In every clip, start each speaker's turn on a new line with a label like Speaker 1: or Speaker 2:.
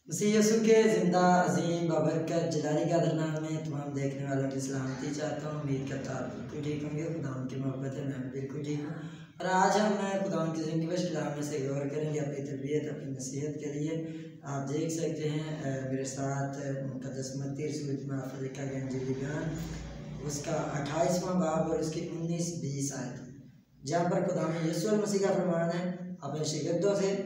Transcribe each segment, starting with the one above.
Speaker 1: मसीह यीशु के ज़िंदा अजीम बाबरकत जलाली का नाम में तमाम देखने वालों की सलामती चाहता हूँ। उम्मीद करता हूँ बिल्कुल ठीक होंगे। खुदावंद की मोहब्बत है, मैं बिल्कुल ठीक हूँ। और आज हम खुदावंद की ज़िंदगी में कलाम में से गौर करेंगे अपनी तरबियत, अपनी नसीहत के लिए। आप देख सकते हैं मेरे साथ मुक़द्दस मत्ती रसूल में लिखा गया इंजीली बयान उसका 28वां बाब और उसकी 19-20 आयत, जहाँ पर खुदावंद यीशु मसीह का फरमान है अपने शागिर्दों से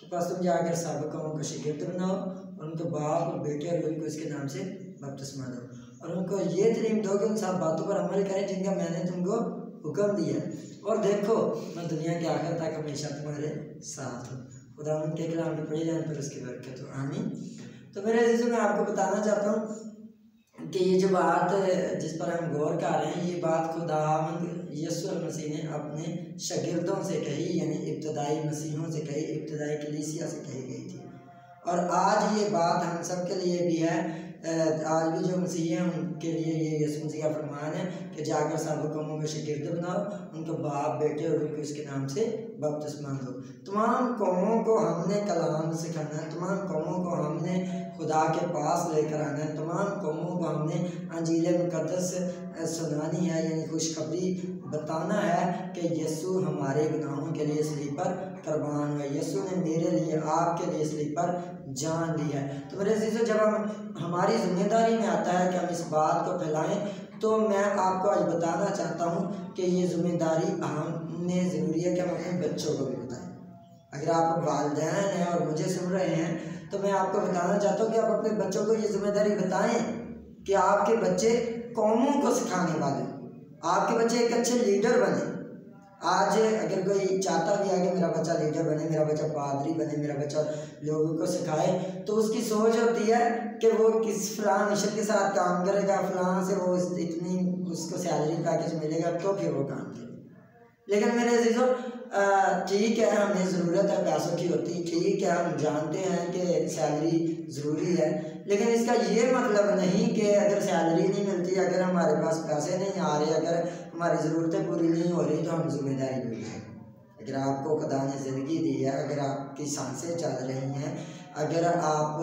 Speaker 1: कि बस तुम जाकर सब कौमों को शागिर्द बनाओ और उनको बाप और बेटे और रूह को इसके नाम से बपतिस्मा दो और उनको ये तालीम दो कि उन सब बातों पर अमल करें जिनका मैंने तुमको हुक्म दिया, और देखो मैं दुनिया के आखिर तक हमेशा तुम्हारे साथ हूँ। खुदा उनके कलाम में पढ़े जाने पर उसकी बरकत हो, आमीन। तो मेरे अज़ीज़ों, मैं आपको बताना चाहता हूँ कि ये जो बात जिस पर हम गौर कर रहे हैं, ये बात खुदावंद यीशु मसीह ने अपने शागिर्दों से कही, यानी इब्तदाई मसीहों से कही, इब्तदाई कलीसिया से कही गई थी। और आज ये बात हम सब के लिए भी है। आज भी जो मसीह हैं उनके लिए ये यीशु मसीह का फरमान है कि जाकर सब कौमों को शागिर्द बनाओ, उनको बाप बेटे और रूह को इसके नाम से बपतिस्मा दो। तमाम कौमों को हमने कलाम सिखाना है, तमाम कौमों को हमने खुदा के पास लेकर आना है, तमाम कौमों को हमने अंजील मुक़द्दस सुनानी है, यानी खुशखबरी बताना है कि यीशु हमारे गुनाहों के लिए सलीब पर कुर्बान हुआ, यीशु ने मेरे लिए आपके लिए सलीब पर जान ली है। तो मेरे अज़ीज़ों, जब हमारी जिम्मेदारी में आता है कि हम इस बात को फैलाएं, तो मैं आपको आज बताना चाहता हूं कि ये जिम्मेदारी हमें ज़रूरी है कि हम अपने बच्चों को भी बताएं। अगर आप वालिदैन हैं और मुझे सुन रहे हैं तो मैं आपको बताना चाहता हूँ कि आप अपने बच्चों को ये जिम्मेदारी बताएं कि आपके बच्चे कौमों को सिखाने वाले, आपके बच्चे एक अच्छे लीडर बने। आज अगर कोई चाहता भी है कि मेरा बच्चा लीडर बने, मेरा बच्चा पादरी बने, मेरा बच्चा लोगों को सिखाए, तो उसकी सोच होती है कि वो किस फलां मिशन के साथ काम करेगा, फलां से वो इतनी उसको सैलरी पैकेज मिलेगा तो फिर वो काम करेगा। लेकिन मेरे अज़ीज़ों, ठीक है, हमें ज़रूरत है पैसों की होती, ठीक है, हम जानते हैं कि सैलरी ज़रूरी है, लेकिन इसका ये मतलब नहीं कि अगर सैलरी नहीं मिलती, अगर हमारे पास पैसे नहीं आ रहे, अगर हमारी ज़रूरतें पूरी नहीं हो रही, तो हम जिम्मेदारी भूल जाए। अगर आपको खुदा ने ज़िंदगी दी है, अगर आपकी सांसें चल रही हैं, अगर आप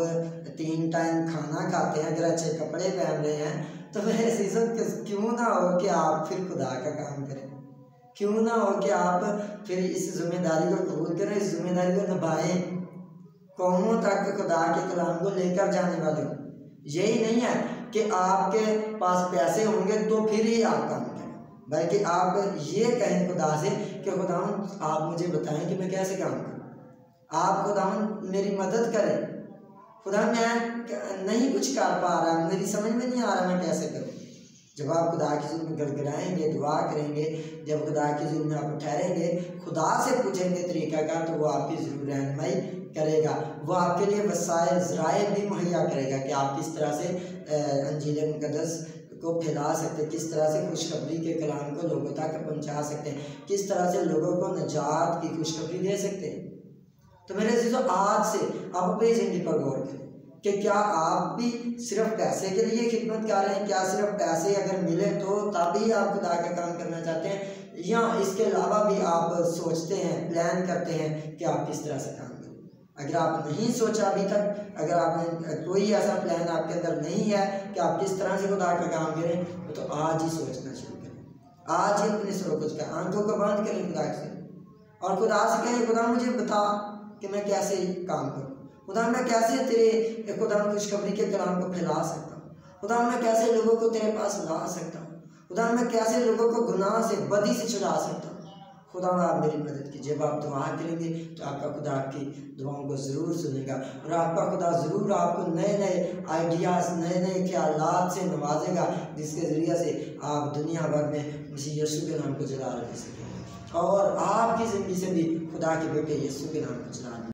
Speaker 1: 3 टाइम खाना खाते हैं, अगर अच्छे कपड़े पहन रहे हैं, तो मेरे अज़ीज़ों, क्यों ना हो कि आप फिर खुदा का काम करें, क्यों ना हो कि आप फिर इस जिम्मेदारी को कबूल करें, इस जिम्मेदारी को निभाएं, कौमों तक खुदा के कलाम को लेकर जाने वाले हो। यही नहीं है कि आपके पास पैसे होंगे तो फिर ही आप काम करें, बल्कि आप ये कहें खुदा से कि खुदावंद आप मुझे बताएं कि मैं कैसे काम करूं, आप खुदावंद मेरी मदद करें, खुदा मैं नहीं कुछ कर पा रहा, मेरी समझ में नहीं आ रहा मैं कैसे करूं। जब आप खुदा की ज़िंदगी में गड़गड़ाएंगे, दुआ करेंगे, जब खुदा की ज़िंदगी में आप ठहरेंगे, खुदा से पूछेंगे तरीक़ाकार, तो वो आपकी ज़रूर रहनुमाई करेगा। वो आपके लिए वसाइल ज़राए भी मुहैया करेगा कि आप किस तरह से अंजील मुक़द्दस को फैला सकते हैं, किस तरह से खुशखबरी के कलाम को लोगों तक पहुँचा सकते हैं, किस तरह से लोगों को निजात की खुशखबरी दे सकते हैं। तो मेरे अज़ीज़ों, आज से आप अपनी ज़िंदगी पर गौर करें कि क्या आप भी सिर्फ पैसे के लिए खिदमत कर रहे हैं, क्या सिर्फ पैसे अगर मिले तो तभी आप खुदा का काम करना चाहते हैं, या इसके अलावा भी आप सोचते हैं, प्लान करते हैं कि आप किस तरह से काम करें। अगर आप नहीं सोचा अभी तक, अगर आपने कोई ऐसा प्लान आपके अंदर नहीं है कि आप किस तरह से खुदा का काम करें, तो आज ही सोचना शुरू करें, आज ही अपने सरों को आंखों को बंद करें खुदा से, और खुदा से कहें, खुदा मुझे बता कि मैं कैसे काम करूँ, खुदा मैं कैसे तेरे खुदा खुशखबरी के कलाम को फैला सकता हूँ, खुदा मैं कैसे लोगों को तेरे पास ला सकता हूँ, खुदा मैं कैसे लोगों को गुनाह से, बदी से छुड़ा सकता हूँ। खुदा आप मेरी मदद कीजिए। जब आप दुआ करेंगे तो आपका खुदा आपकी दुआओं को ज़रूर सुनेगा, और आपका खुदा ज़रूर आपको नए नए आइडियाज़, नए नए ख्यालात से नवाजेगा, जिसके ज़रिए से आप दुनिया भर में मसीह यीशु के नाम को जलाल दे सकेंगे, और आपकी ज़िंदगी से भी खुदा के बेटे यीशु के नाम को जलाल